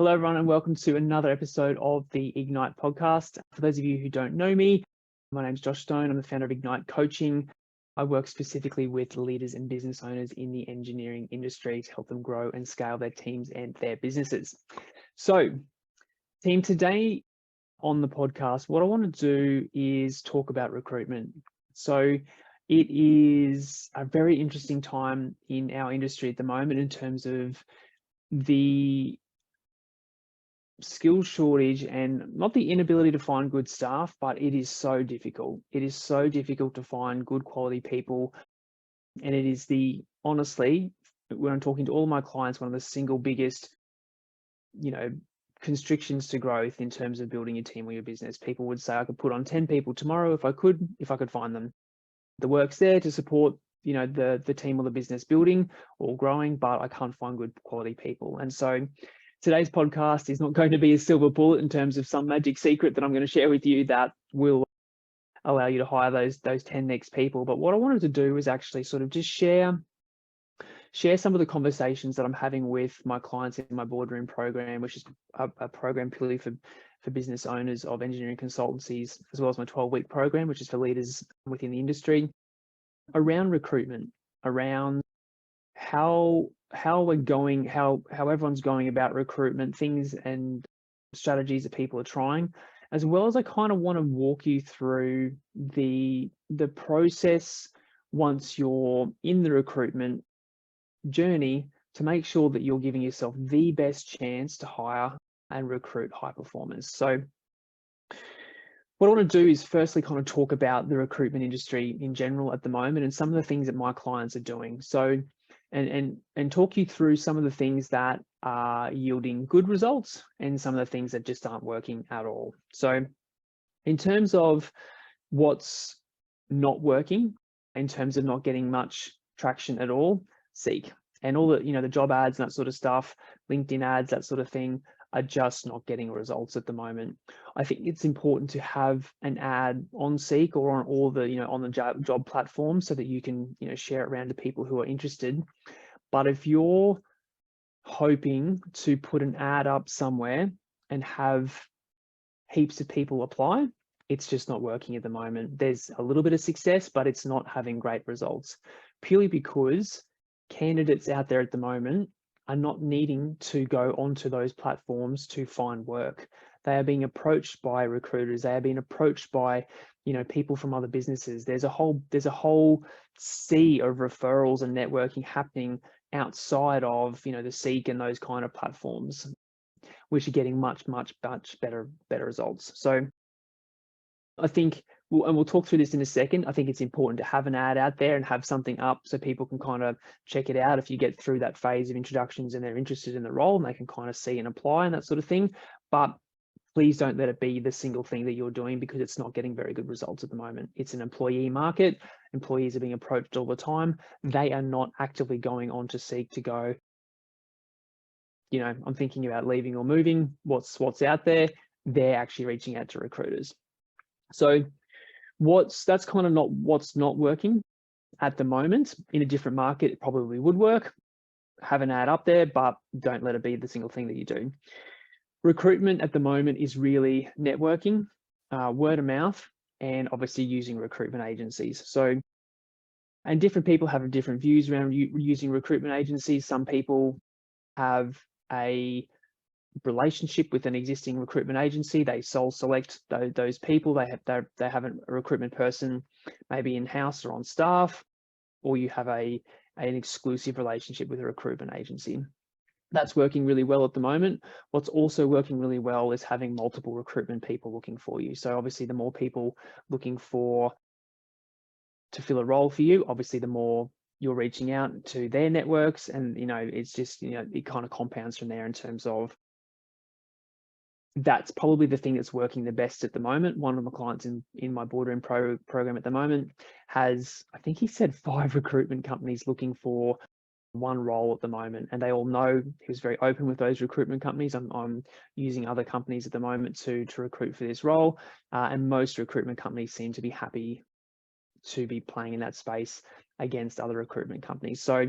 Hello, everyone, and welcome to another episode of the Ignite podcast. For those of you who don't know me, my name is Josh Stone. I'm the founder of Ignite Coaching. I work specifically with leaders and business owners in the engineering industry to help them grow and scale their teams and their businesses. So, team, today on the podcast, what I want to do is talk about recruitment. So, it is a very interesting time in our industry at the moment in terms of the skill shortage and not the inability to find good staff, but it is so difficult. It is so difficult to find good quality people. And it is honestly, when I'm talking to all my clients, one of the single biggest, constrictions to growth in terms of building a team or your business. People would say, I could put on 10 people tomorrow if I could find them. The work's there to support, the team or the business building or growing, but I can't find good quality people. And so today's podcast is not going to be a silver bullet in terms of some magic secret that I'm going to share with you that will allow you to hire those 10 next people. But what I wanted to do is actually sort of just share some of the conversations that I'm having with my clients in my boardroom program, which is a program purely for business owners of engineering consultancies, as well as my 12-week program, which is for leaders within the industry, around recruitment, around how everyone's going about recruitment, things and strategies that people are trying, as well as I kind of want to walk you through the process once you're in the recruitment journey to make sure that you're giving yourself the best chance to hire and recruit high performers. So what I want to do is firstly kind of talk about the recruitment industry in general at the moment and some of the things that my clients are doing. So and talk you through some of the things that are yielding good results and some of the things that just aren't working at all. So in terms of what's not working, in terms of not getting much traction at all, Seek. And all the job ads and that sort of stuff, LinkedIn ads, that sort of thing, are just not getting results at the moment. I think it's important to have an ad on Seek or on all the, on the job platforms so that you can, share it around to people who are interested. But if you're hoping to put an ad up somewhere and have heaps of people apply, it's just not working at the moment. There's a little bit of success, but it's not having great results, purely because candidates out there at the moment are not needing to go onto those platforms to find work. They are being approached by recruiters. They are being approached by, people from other businesses. There's a whole sea of referrals and networking happening outside of, the Seek and those kind of platforms, which are getting much better results. So I think, we'll talk through this in a second, I think it's important to have an ad out there and have something up so people can kind of check it out if you get through that phase of introductions and they're interested in the role and they can kind of see and apply and that sort of thing. But please don't let it be the single thing that you're doing, because it's not getting very good results at the moment. It's an employee market. Employees are being approached all the time. They are not actively going on to Seek to go, I'm thinking about leaving or moving. What's out there? They're actually reaching out to recruiters. So that's kind of not what's not working at the moment. In a different market, it probably would work. Have an ad up there, but don't let it be the single thing that you do. Recruitment at the moment is really networking, word of mouth, and obviously using recruitment agencies. So, and different people have different views around using recruitment agencies. Some people have a relationship with an existing recruitment agency. They sole select those people. They have a recruitment person maybe in-house or on staff, or you have an exclusive relationship with a recruitment agency. That's working really well at the moment. What's also working really well is having multiple recruitment people looking for you. So obviously the more people looking to fill a role for you, obviously the more you're reaching out to their networks, and it's just it kind of compounds from there in terms of that's probably the thing that's working the best at the moment. One of my clients in my boardroom program at the moment has, I think he said 5 recruitment companies looking for one role at the moment, and they all know he was very open with those recruitment companies. I'm using other companies at the moment to recruit for this role, and most recruitment companies seem to be happy to be playing in that space against other recruitment companies. So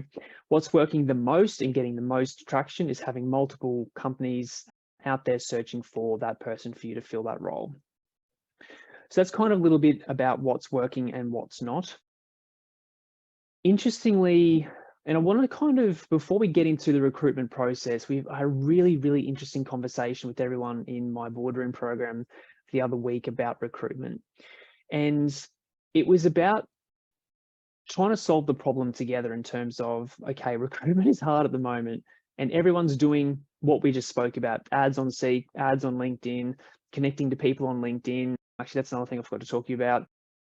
what's working the most and getting the most traction is having multiple companies out there searching for that person for you to fill that role. So that's kind of a little bit about what's working and what's not. Interestingly, and I want to kind of, before we get into the recruitment process, we've had a really, really interesting conversation with everyone in my boardroom program the other week about recruitment. And it was about trying to solve the problem together in terms of, okay, recruitment is hard at the moment and everyone's doing what we just spoke about, ads on Seek, ads on LinkedIn, connecting to people on LinkedIn. Actually, that's another thing I forgot to talk to you about.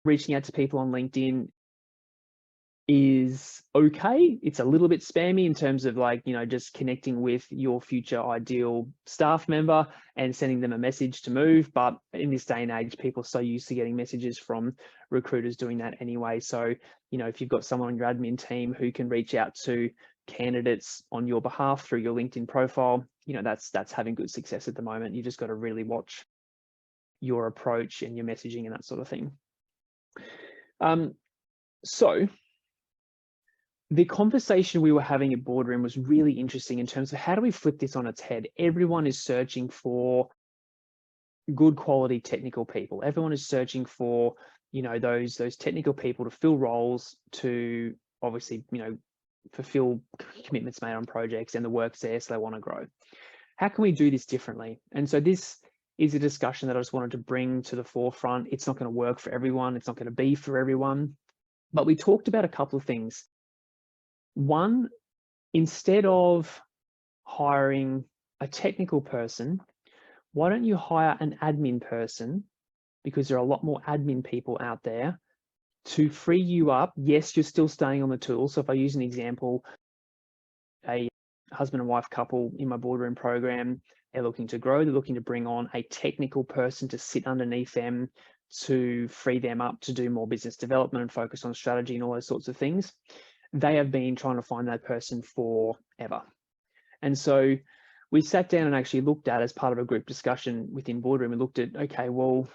Reaching out to people on LinkedIn is okay. It's a little bit spammy in terms of like, just connecting with your future ideal staff member and sending them a message to move. But in this day and age, people are so used to getting messages from recruiters doing that anyway. So, if you've got someone on your admin team who can reach out to candidates on your behalf through your LinkedIn profile, that's having good success at the moment. You just got to really watch your approach and your messaging and that sort of thing. So the conversation we were having at Boardroom was really interesting in terms of how do we flip this on its head? Everyone is searching for good quality technical people. Everyone is searching for, those technical people to fill roles, to obviously, fulfill commitments made on projects, and the work's there, so they want to grow. How can we do this differently? And so this is a discussion that I just wanted to bring to the forefront. It's not going to work for everyone. It's not going to be for everyone. But we talked about a couple of things. One, instead of hiring a technical person, why don't you hire an admin person? Because there are a lot more admin people out there to free you up. Yes, you're still staying on the tool. So if I use an example, a husband and wife couple in my boardroom program, they're looking to grow. They're looking to bring on a technical person to sit underneath them to free them up to do more business development and focus on strategy and all those sorts of things. They have been trying to find that person forever. And so we sat down and actually looked at, as part of a group discussion within Boardroom, we looked at, okay, well,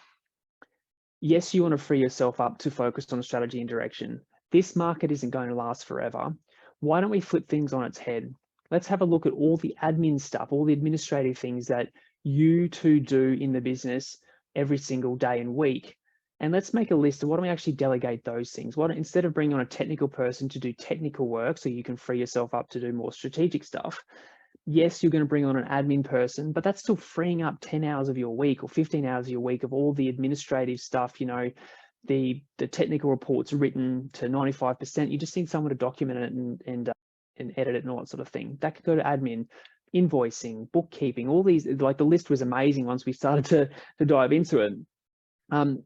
yes, you want to free yourself up to focus on strategy and direction. This market isn't going to last forever. Why don't we flip things on its head? Let's have a look at all the admin stuff, all the administrative things that you two do in the business every single day and week. And let's make a list of why don't we actually delegate those things? Why don't, instead of bringing on a technical person to do technical work so you can free yourself up to do more strategic stuff, yes, you're going to bring on an admin person, but that's still freeing up 10 hours of your week or 15 hours of your week of all the administrative stuff, the technical reports written to 95%. You just need someone to document it and edit it and all that sort of thing. That could go to admin, invoicing, bookkeeping, all these, like the list was amazing once we started to dive into it.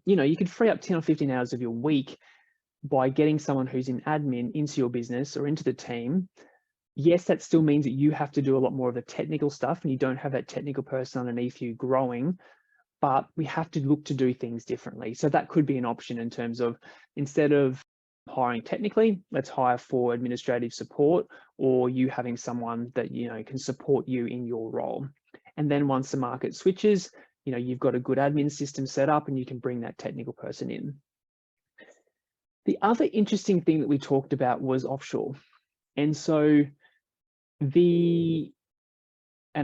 You could free up 10 or 15 hours of your week by getting someone who's in admin into your business or into the team. Yes, that still means that you have to do a lot more of the technical stuff and you don't have that technical person underneath you growing, but we have to look to do things differently. So that could be an option in terms of, instead of hiring technically, let's hire for administrative support, or you having someone that, can support you in your role. And then once the market switches, you've got a good admin system set up and you can bring that technical person in. The other interesting thing that we talked about was offshore. And so and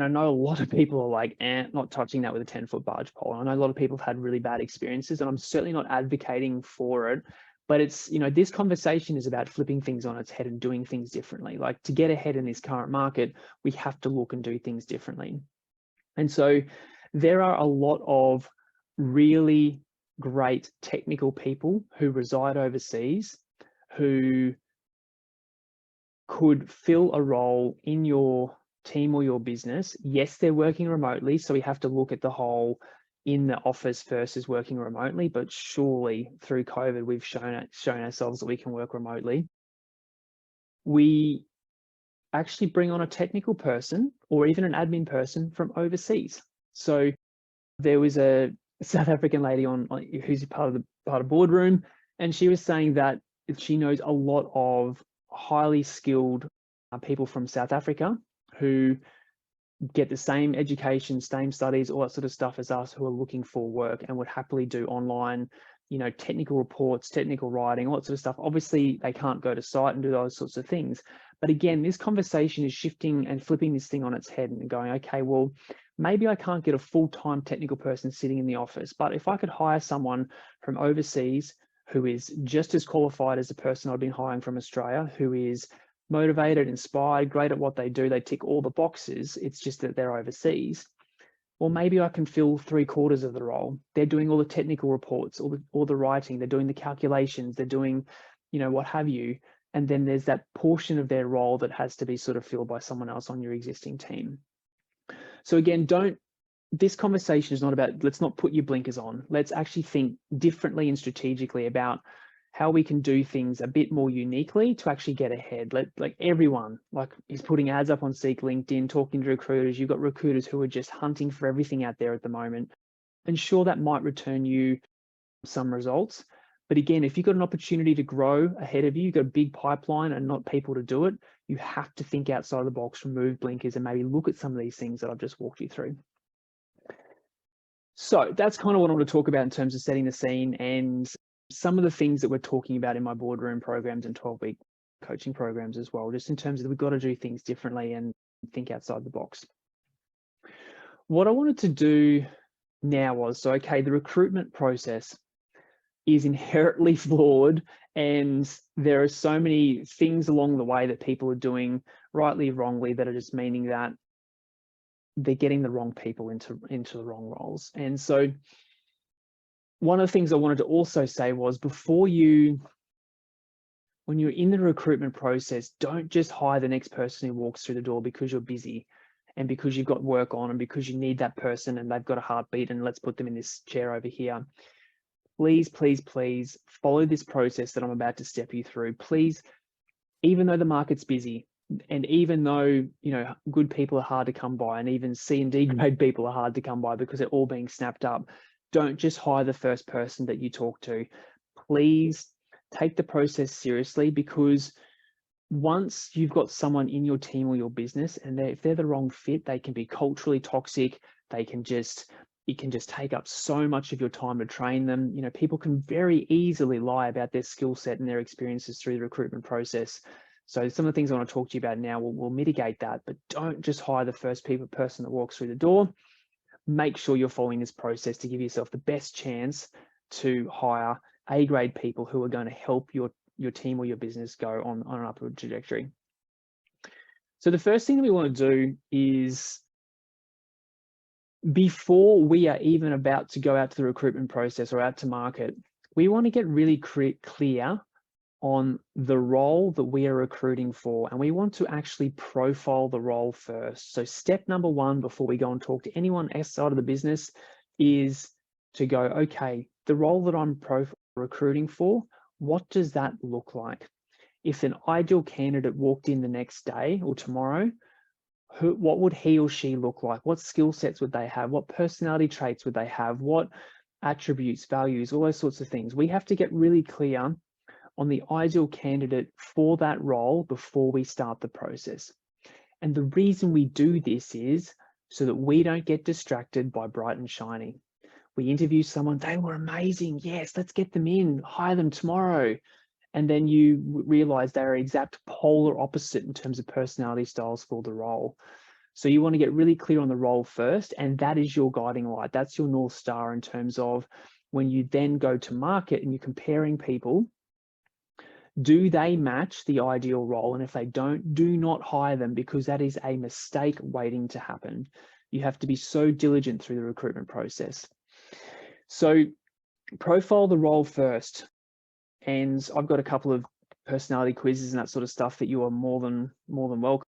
I know a lot of people are like, not touching that with a 10-foot barge pole. I know a lot of people have had really bad experiences, and I'm certainly not advocating for it, but it's, this conversation is about flipping things on its head and doing things differently. Like, to get ahead in this current market, we have to look and do things differently. And so there are a lot of really great technical people who reside overseas who could fill a role in your team or your business. Yes, they're working remotely, so we have to look at the whole in the office versus working remotely, but surely through COVID, we've shown ourselves that we can work remotely. We actually bring on a technical person or even an admin person from overseas. So there was a South African lady on who's part of Boardroom, and she was saying that she knows a lot of highly skilled people from South Africa who get the same education, same studies, all that sort of stuff as us, who are looking for work and would happily do online, technical reports, technical writing, all that sort of stuff. Obviously, they can't go to site and do those sorts of things. But again, this conversation is shifting and flipping this thing on its head and going, okay, well, maybe I can't get a full-time technical person sitting in the office, but if I could hire someone from overseas who is just as qualified as the person I've been hiring from Australia, who is motivated, inspired, great at what they do, they tick all the boxes, it's just that they're overseas. Well, maybe I can fill 3/4 of the role. They're doing all the technical reports, all the writing, they're doing the calculations, they're doing, what have you. And then there's that portion of their role that has to be sort of filled by someone else on your existing team. So again, this conversation is not about, let's not put your blinkers on. Let's actually think differently and strategically about how we can do things a bit more uniquely to actually get ahead. Like everyone, is putting ads up on Seek, LinkedIn, talking to recruiters. You've got recruiters who are just hunting for everything out there at the moment. And sure, that might return you some results. But again, if you've got an opportunity to grow ahead of you, you've got a big pipeline and not people to do it, you have to think outside the box, remove blinkers, and maybe look at some of these things that I've just walked you through. So that's kind of what I want to talk about in terms of setting the scene and some of the things that we're talking about in my boardroom programs and 12-week coaching programs as well, just in terms of we've got to do things differently and think outside the box. What I wanted to do now was, so okay, the recruitment process is inherently flawed and there are so many things along the way that people are doing rightly, wrongly, that are just meaning that they're getting the wrong people into the wrong roles. And so one of the things I wanted to also say was when you're in the recruitment process, don't just hire the next person who walks through the door because you're busy and because you've got work on and because you need that person and they've got a heartbeat and let's put them in this chair over here. Please, please, please follow this process that I'm about to step you through. Please, even though the market's busy and even though, good people are hard to come by and even C and D grade people are hard to come by because they're all being snapped up, don't just hire the first person that you talk to. Please take the process seriously, because once you've got someone in your team or your business and if they're the wrong fit, they can be culturally toxic. It can just take up so much of your time to train them. People can very easily lie about their skill set and their experiences through the recruitment process. So some of the things I want to talk to you about now will mitigate that, but don't just hire the first person that walks through the door. Make sure you're following this process to give yourself the best chance to hire A-grade people who are going to help your team or your business go on an upward trajectory. So the first thing that we want to do is, before we are even about to go out to the recruitment process or out to market, we want to get really clear on the role that we are recruiting for, and we want to actually profile the role first. So step number one before we go and talk to anyone outside of the business is to go, okay, the role that I'm recruiting for, what does that look like? If an ideal candidate walked in the next day or tomorrow, what would he or she look like? What skill sets would they have? What personality traits would they have? What attributes, values, all those sorts of things. We have to get really clear on the ideal candidate for that role before we start the process. And the reason we do this is so that we don't get distracted by bright and shiny. We interview someone, they were amazing. Yes, let's get them in, hire them tomorrow. And then you realize they're exact polar opposite in terms of personality styles for the role. So you want to get really clear on the role first, and that is your guiding light. That's your North Star in terms of when you then go to market and you're comparing people, do they match the ideal role? And if they don't, do not hire them, because that is a mistake waiting to happen. You have to be so diligent through the recruitment process. So profile the role first. And I've got a couple of personality quizzes and that sort of stuff that you are more than welcome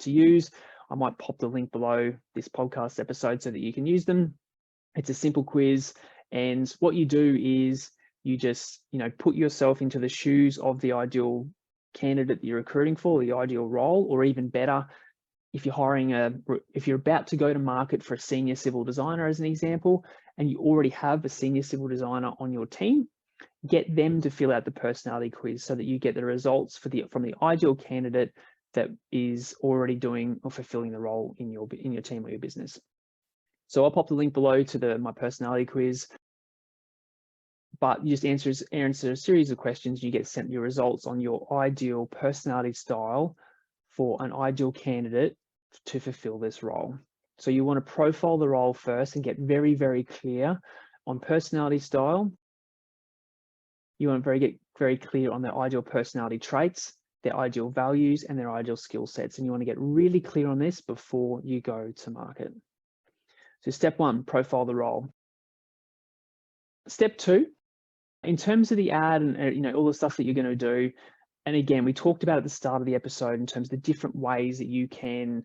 to use. I might pop the link below this podcast episode so that you can use them. It's a simple quiz. And what you do is you just, put yourself into the shoes of the ideal candidate that you're recruiting for, the ideal role, or even better, if you're about to go to market for a senior civil designer, as an example, and you already have a senior civil designer on your team, get them to fill out the personality quiz so that you get the results from the ideal candidate that is already doing or fulfilling the role in your team or your business. So I'll pop the link below to my personality quiz. But you just answer a series of questions. You get sent your results on your ideal personality style for an ideal candidate to fulfill this role. So you want to profile the role first and get very, very clear on personality style. You want to get very clear on their ideal personality traits, their ideal values, and their ideal skill sets. And you want to get really clear on this before you go to market. So step one, profile the role. Step two, in terms of the ad and all the stuff that you're going to do, and again, we talked about at the start of the episode in terms of the different ways that you can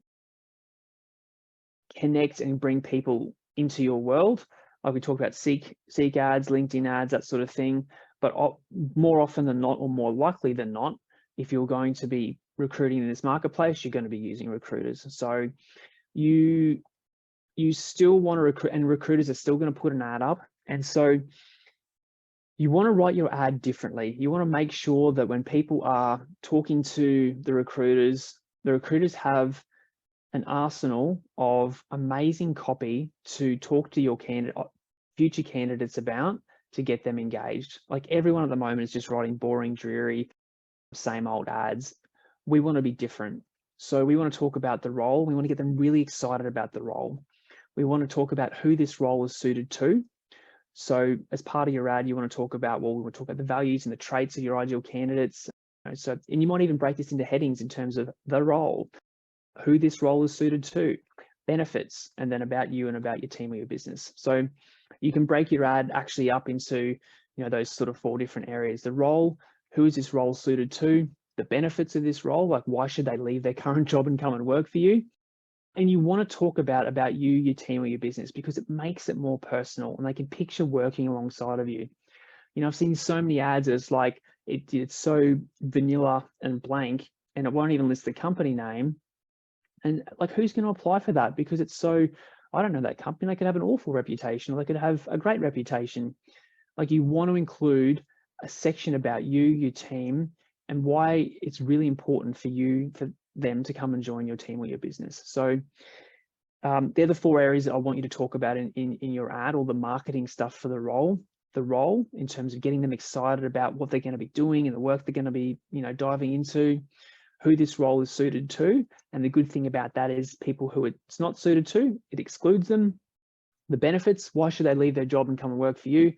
connect and bring people into your world. Like we talked about Seek ads, LinkedIn ads, that sort of thing. But more often than not, or more likely than not, if you're going to be recruiting in this marketplace, you're going to be using recruiters. So you still want to recruit, and recruiters are still going to put an ad up. And so you want to write your ad differently. You want to make sure that when people are talking to the recruiters have an arsenal of amazing copy to talk to your future candidates about, to get them engaged. Like everyone at the moment is just writing boring, dreary, same old ads. We want to be different. So we want to talk about the role. We want to get them really excited about the role. We want to talk about who this role is suited to. So as part of your ad, you want to talk about, we want to talk about the values and the traits of your ideal candidates. And you might even break this into headings in terms of the role, who this role is suited to, benefits, and then about you and about your team or your business. So you can break your ad actually up into, those sort of 4 different areas: the role, who is this role suited to, the benefits of this role, like why should they leave their current job and come and work for you? And you want to talk about you, your team, or your business, because it makes it more personal and they can picture working alongside of you. I've seen so many ads, it's like it's so vanilla and blank, and it won't even list the company name. And like, who's going to apply for that? Because it's so, I don't know that company. They could have an awful reputation, or they could have a great reputation. Like, you want to include a section about you, your team, and why it's really important for them to come and join your team or your business. So they're the 4 areas that I want you to talk about in your ad, or the marketing stuff for the role. The role, in terms of getting them excited about what they're going to be doing and the work they're going to be, diving into. Who this role is suited to. And the good thing about that is people who it's not suited to, it excludes them. The benefits, why should they leave their job and come and work for you?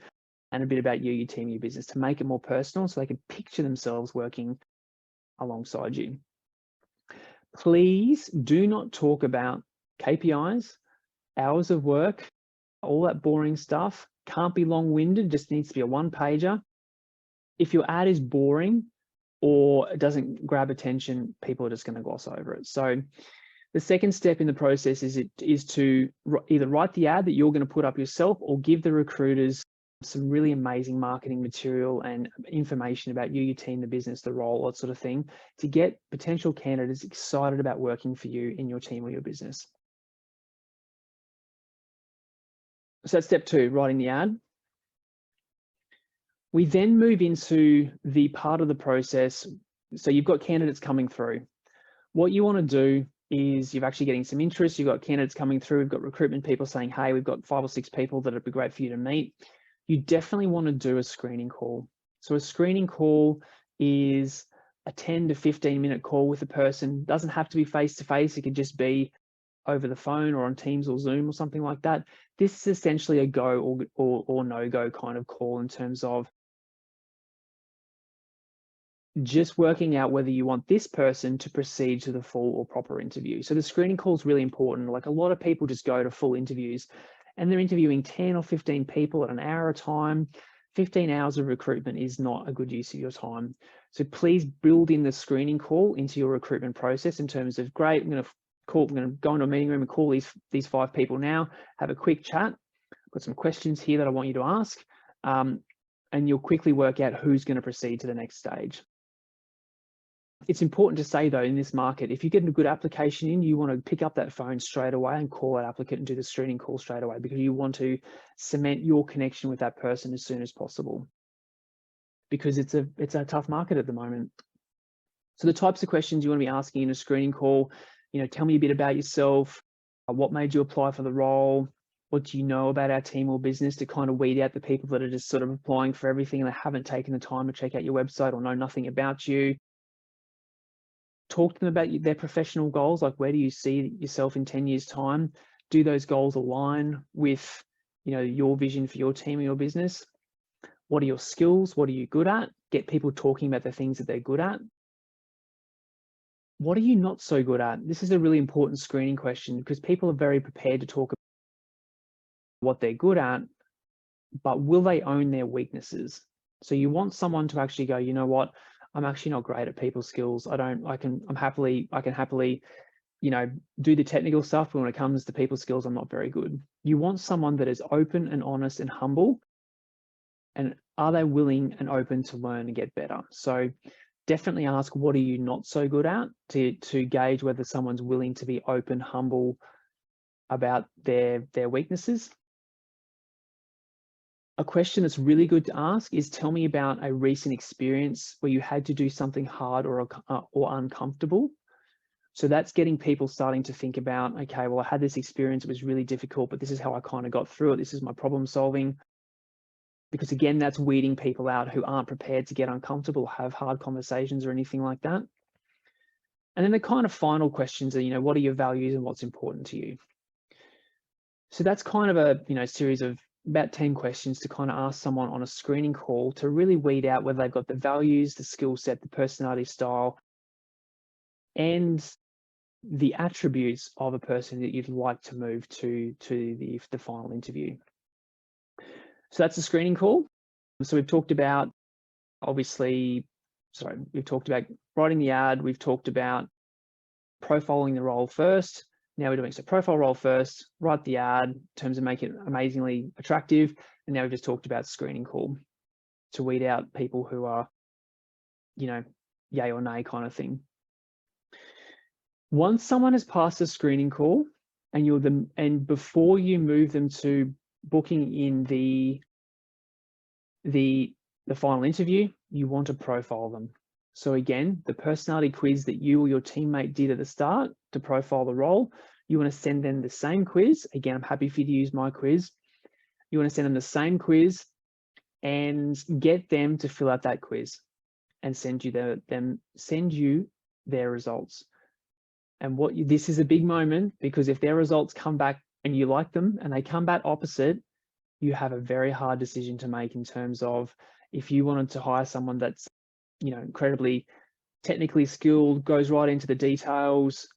And a bit about you, your team, your business, to make it more personal so they can picture themselves working alongside you. Please do not talk about KPIs, hours of work, all that boring stuff. Can't be long-winded, just needs to be a 1-pager. If your ad is boring, or it doesn't grab attention, people are just going to gloss over it. So the second step in the process is to either write the ad that you're going to put up yourself, or give the recruiters some really amazing marketing material and information about you, your team, the business, the role, that sort of thing, to get potential candidates excited about working for you in your team or your business. So that's step 2, writing the ad. We then move into the part of the process. So you've got candidates coming through. What you want to do is you're actually getting some interest. You've got candidates coming through. We've got recruitment people saying, hey, we've got 5 or 6 people that would be great for you to meet. You definitely want to do a screening call. So a screening call is a 10 to 15-minute call with a person. Doesn't have to be face-to-face. It could just be over the phone or on Teams or Zoom or something like that. This is essentially a go or no-go kind of call, in terms of just working out whether you want this person to proceed to the full or proper interview. So the screening call is really important. Like, a lot of people just go to full interviews and they're interviewing 10 or 15 people at an hour a time. 15 hours of recruitment is not a good use of your time. So please build in the screening call into your recruitment process, in terms of, great, I'm going to go into a meeting room and call these 5 people now, have a quick chat. I've got some questions here that I want you to ask. And you'll quickly work out who's going to proceed to the next stage. It's important to say, though, in this market, if you get a good application in, you want to pick up that phone straight away and call that applicant and do the screening call straight away, because you want to cement your connection with that person as soon as possible, because it's a tough market at the moment. So the types of questions you want to be asking in a screening call, tell me a bit about yourself. What made you apply for the role? What do you know about our team or business, to kind of weed out the people that are just sort of applying for everything and they haven't taken the time to check out your website or know nothing about you. Talk to them about their professional goals, like, where do you see yourself in 10 years' time? Do those goals align with, your vision for your team or your business? What are your skills? What are you good at? Get people talking about the things that they're good at. What are you not so good at? This is a really important screening question because people are very prepared to talk about what they're good at, but will they own their weaknesses? So you want someone to actually go, you know what, I'm actually not great at people skills. I can happily, do the technical stuff, but when it comes to people skills, I'm not very good. You want someone that is open and honest and humble, and are they willing and open to learn and get better? So definitely ask, what are you not so good at, to gauge whether someone's willing to be open, humble about their weaknesses. A question that's really good to ask is, tell me about a recent experience where you had to do something hard or uncomfortable. So that's getting people starting to think about, okay, well, I had this experience, it was really difficult, but this is how I kind of got through it. This is my problem solving. Because again, that's weeding people out who aren't prepared to get uncomfortable, have hard conversations or anything like that. And then the kind of final questions are, what are your values and what's important to you? So that's kind of a, series of about 10 questions to kind of ask someone on a screening call to really weed out whether they've got the values, the skill set, the personality style, and the attributes of a person that you'd like to move to the final interview. So that's a screening call. So we've talked about, we've talked about writing the ad, we've talked about profiling the role first. Now we're doing profile role first, write the ad in terms of make it amazingly attractive. And now we've just talked about screening call to weed out people who are, yay or nay kind of thing. Once someone has passed a screening call and before you move them to booking in the final interview, you want to profile them. So again, the personality quiz that you or your teammate did at the start to profile the role, you want to send them the same quiz. Again, I'm happy for you to use my quiz. You want to send them the same quiz and get them to fill out that quiz and send you their results. And this is a big moment, because if their results come back and you like them and they come back opposite, you have a very hard decision to make in terms of, if you wanted to hire someone that's, incredibly technically skilled, goes right into the details,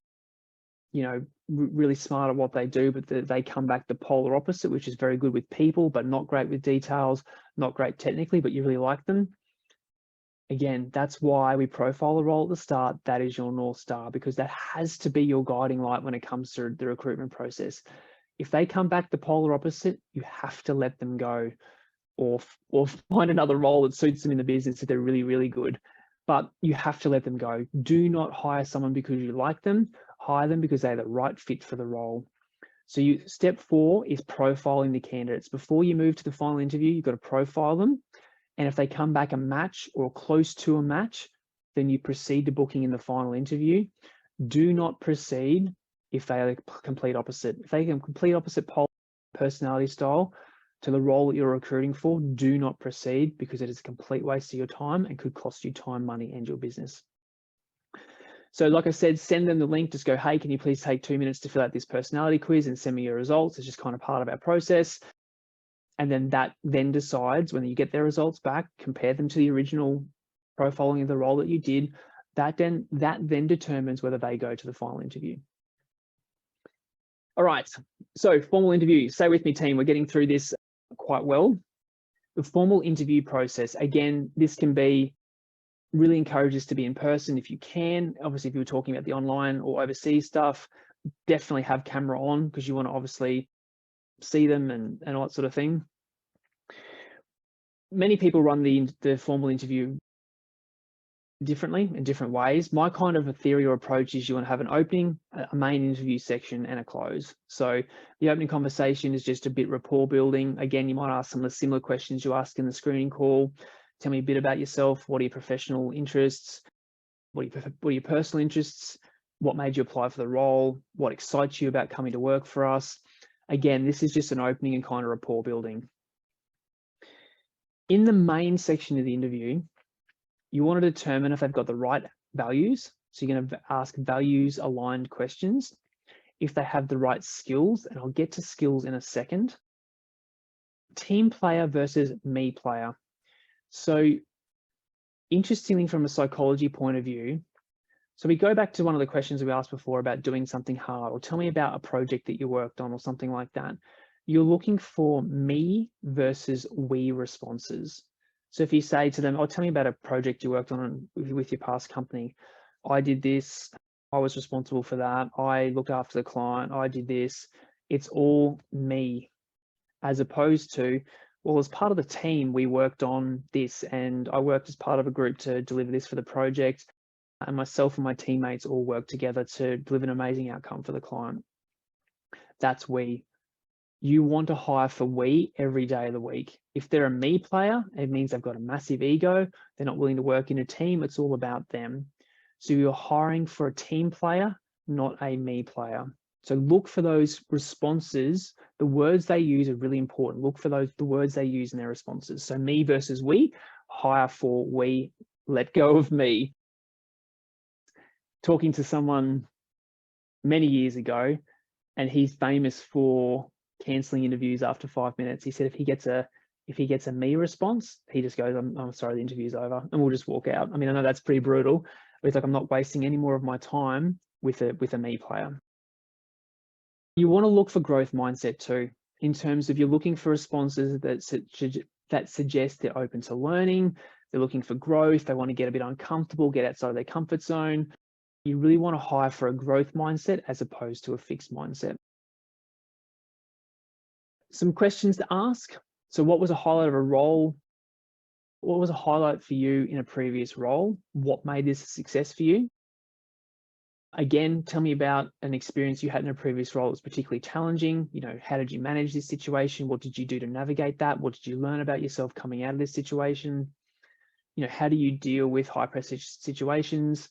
really smart at what they do, but they come back the polar opposite, which is very good with people, but not great with details, not great technically, but you really like them. Again, that's why we profile the role at the start. That is your North Star, because that has to be your guiding light when it comes to the recruitment process. If they come back the polar opposite, you have to let them go, or find another role that suits them in the business if they're really, really good. But you have to let them go. Do not hire someone because you like them. Hire them because they're the right fit for the role. So step 4 is profiling the candidates. Before you move to the final interview, you've got to profile them. And if they come back a match or close to a match, then you proceed to booking in the final interview. Do not proceed if they are complete opposite. If they can complete opposite personality style to the role that you're recruiting for, do not proceed, because it is a complete waste of your time and could cost you time, money, and your business. So like I said, send them the link. Just go, hey, can you please take 2 minutes to fill out this personality quiz and send me your results? It's just kind of part of our process. And then that then decides, when you get their results back, compare them to the original profiling of the role that you did, that then determines whether they go to the final interview. All right, so formal interview. Stay with me, team. We're getting through this quite well. The formal interview process, again, this can be, really encourage this to be in person if you can. Obviously, if you were talking about the online or overseas stuff, definitely have camera on, because you want to obviously see them and all that sort of thing. Many people run the formal interview differently in different ways. My kind of a theory or approach is you want to have an opening, a main interview section, and a close. So the opening conversation is just a bit rapport building. Again, you might ask some of the similar questions you ask in the screening call. Tell me a bit about yourself. What are your professional interests? What are your personal interests? What made you apply for the role? What excites you about coming to work for us? Again, this is just an opening and kind of rapport building. In the main section of the interview, you want to determine if they've got the right values. So you're going to ask values aligned questions. if they have the right skills, and I'll get to skills in a second. Team player versus me player. So interestingly, from a psychology point of view, so we go back to one of the questions we asked before about doing something hard, or tell me about a project that you worked on or something like that. You're looking for me versus we responses. So if you say to them, oh, tell me about a project you worked on with your past company. I did this, I was responsible for that, I looked after the client, I did this. It's all me, as opposed to, well, as part of the team, we worked on this, and I worked as part of a group to deliver this for the project, and myself and my teammates all worked together to deliver an amazing outcome for the client. That's we. You want to hire for we every day of the week. If they're a me player, it means they've got a massive ego. They're not willing to work in a team. It's all about them. So you're hiring for a team player, not a me player. So look for those responses. The words they use are really important. Look for the words they use in their responses. So me versus we, hire for we, let go of me. Talking to someone many years ago, and he's famous for canceling interviews after 5 minutes. He said if he gets a me response, he just goes, I'm sorry, the interview's over, and we'll just walk out. I mean, I know that's pretty brutal, but it's like, I'm not wasting any more of my time with a me player. You want to look for growth mindset too, in terms of you're looking for responses that suggest they're open to learning, they're looking for growth, they want to get a bit uncomfortable, get outside of their comfort zone. You really want to hire for a growth mindset as opposed to a fixed mindset. Some questions to ask. So what was a highlight of a role? What was a highlight for you in a previous role? What made this a success for you? Again, tell me about an experience you had in a previous role that was particularly challenging. You know, how did you manage this situation? What did you do to navigate that? What did you learn about yourself coming out of this situation? You know, how do you deal with high pressure situations?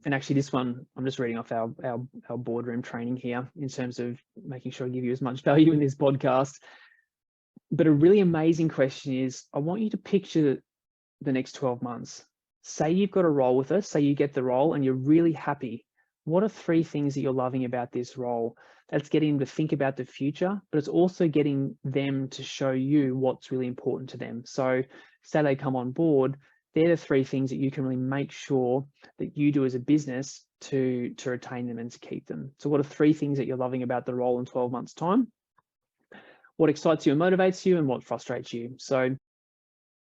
And actually this one, I'm just reading off our boardroom training here in terms of making sure I give you as much value in this podcast. But a really amazing question is, I want you to picture the next 12 months. Say you've got a role with us, say you get the role and you're really happy. What are 3 things that you're loving about this role? That's getting them to think about the future, but it's also getting them to show you what's really important to them. So say they come on board, they're the 3 things that you can really make sure that you do as a business to retain them and to keep them. So what are 3 things that you're loving about the role in 12 months' time? What excites you and motivates you, and what frustrates you? So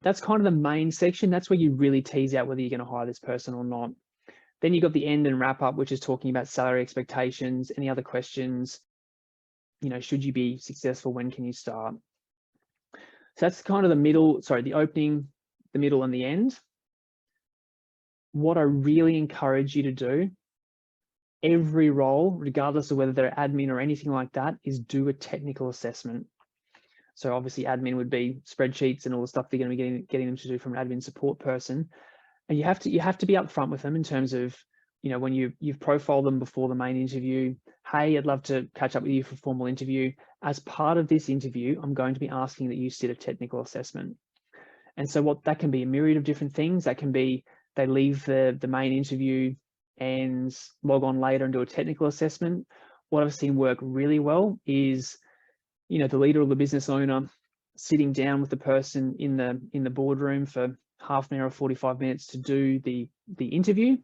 that's kind of the main section. That's where you really tease out whether you're going to hire this person or not. Then you've got the end and wrap up, which is talking about salary expectations, any other questions, you know, should you be successful, when can you start? So that's kind of the middle, sorry, the opening, the middle and the end. What I really encourage you to do, every role, regardless of whether they're admin or anything like that, is do a technical assessment. So obviously admin would be spreadsheets and all the stuff they're going to be getting them to do from an admin support person. And you have to be upfront with them in terms of, you know, when you've profiled them before the main interview, hey, I'd love to catch up with you for a formal interview. As part of this interview, I'm going to be asking that you sit a technical assessment. And so what that can be a myriad of different things. That can be they leave the main interview and log on later and do a technical assessment. What I've seen work really well is, you know, the leader or the business owner sitting down with the person in the boardroom for half an hour or 45 minutes to do the interview.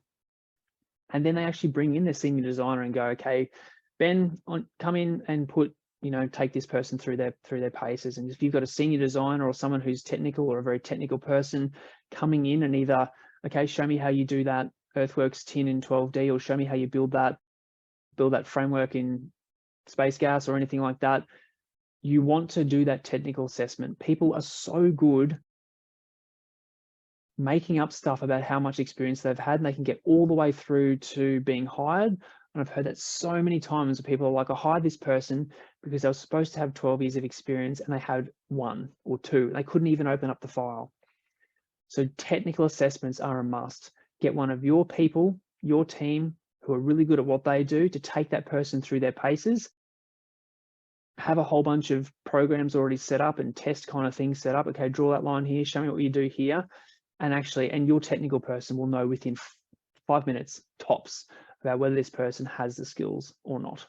And then they actually bring in their senior designer and go, okay, Ben, come in and take this person through their paces. And if you've got a senior designer or someone who's technical or a very technical person coming in and either, okay, show me how you do that Earthworks 10 in 12D, or show me how you build that framework in Space Gas or anything like that. You want to do that technical assessment. People are so good making up stuff about how much experience they've had, and they can get all the way through to being hired. And I've heard that so many times where people are like, I hired this person because they were supposed to have 12 years of experience and they had 1 or 2. They couldn't even open up the file. So technical assessments are a must. Get one of your people, your team, who are really good at what they do, to take that person through their paces. Have a whole bunch of programs already set up and test kind of things set up. Okay, draw that line here, show me what you do here. And your technical person will know within 5 minutes tops about whether this person has the skills or not.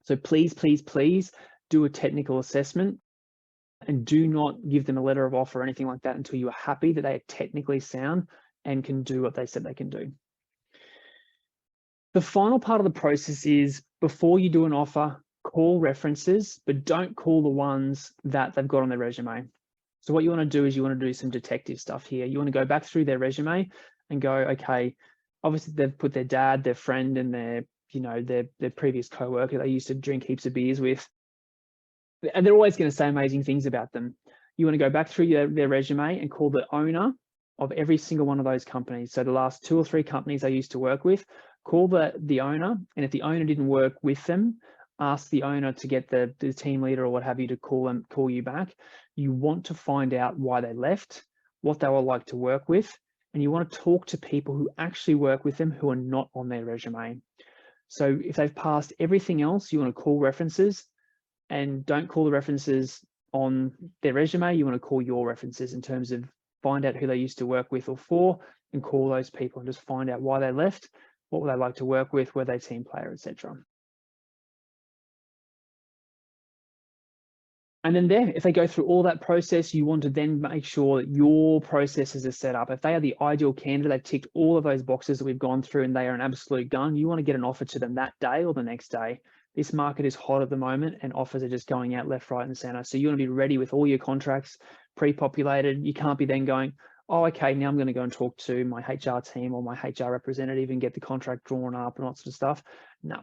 So please, please, please do a technical assessment, and do not give them a letter of offer or anything like that until you are happy that they are technically sound and can do what they said they can do. The final part of the process is, before you do an offer, call references, but don't call the ones that they've got on their resume. So what you want to do is you want to do some detective stuff here. You want to go back through their resume and go, okay, obviously they've put their dad, their friend, and their, you know, their previous coworker they used to drink heaps of beers with. And they're always going to say amazing things about them. You want to go back through their resume and call the owner of every single one of those companies. So the last 2 or 3 companies I used to work with, call the owner. And if the owner didn't work with them, ask the owner to get the team leader or what have you to call you back. You want to find out why they left, what they were like to work with, and you want to talk to people who actually work with them who are not on their resume. So if they've passed everything else, you want to call references, and don't call the references on their resume. You want to call your references in terms of find out who they used to work with or for, and call those people and just find out why they left, what were they like to work with, were they a team player, etc. And then there, if they go through all that process, you want to then make sure that your processes are set up. If they are the ideal candidate, they've ticked all of those boxes that we've gone through and they are an absolute gun, you want to get an offer to them that day or the next day. This market is hot at the moment and offers are just going out left, right, and center. So you want to be ready with all your contracts pre-populated. You can't be then going, oh, okay, now I'm going to go and talk to my HR team or my HR representative and get the contract drawn up and all that sort of stuff. No,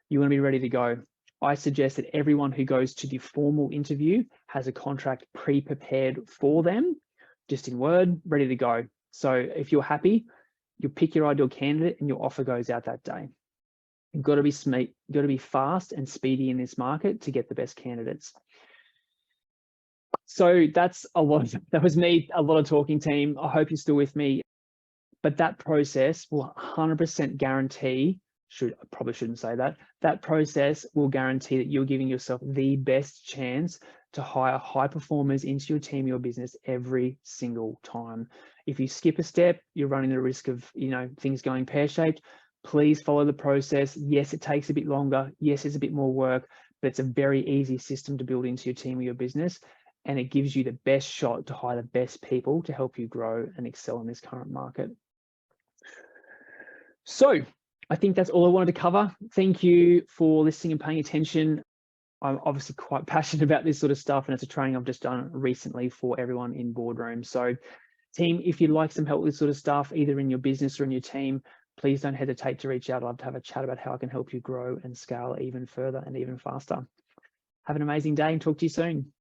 you want to be ready to go. I suggest that everyone who goes to the formal interview has a contract pre-prepared for them, just in Word, ready to go. So if you're happy, you pick your ideal candidate and your offer goes out that day. You've got to be smart, you've got to be fast and speedy in this market to get the best candidates. So that's a lot. That was me, a lot of talking, team. I hope you're still with me. But that process will 100% guarantee, I probably shouldn't say that, that process will guarantee that you're giving yourself the best chance to hire high performers into your team, your business every single time. If you skip a step, you're running the risk of, you know, things going pear-shaped. Please follow the process. Yes, it takes a bit longer. Yes, it's a bit more work, but it's a very easy system to build into your team or your business. And it gives you the best shot to hire the best people to help you grow and excel in this current market. So I think that's all I wanted to cover. Thank you for listening and paying attention. I'm obviously quite passionate about this sort of stuff, and it's a training I've just done recently for everyone in Boardroom. So team, if you'd like some help with this sort of stuff, either in your business or in your team, please don't hesitate to reach out. I'd love to have a chat about how I can help you grow and scale even further and even faster. Have an amazing day and talk to you soon.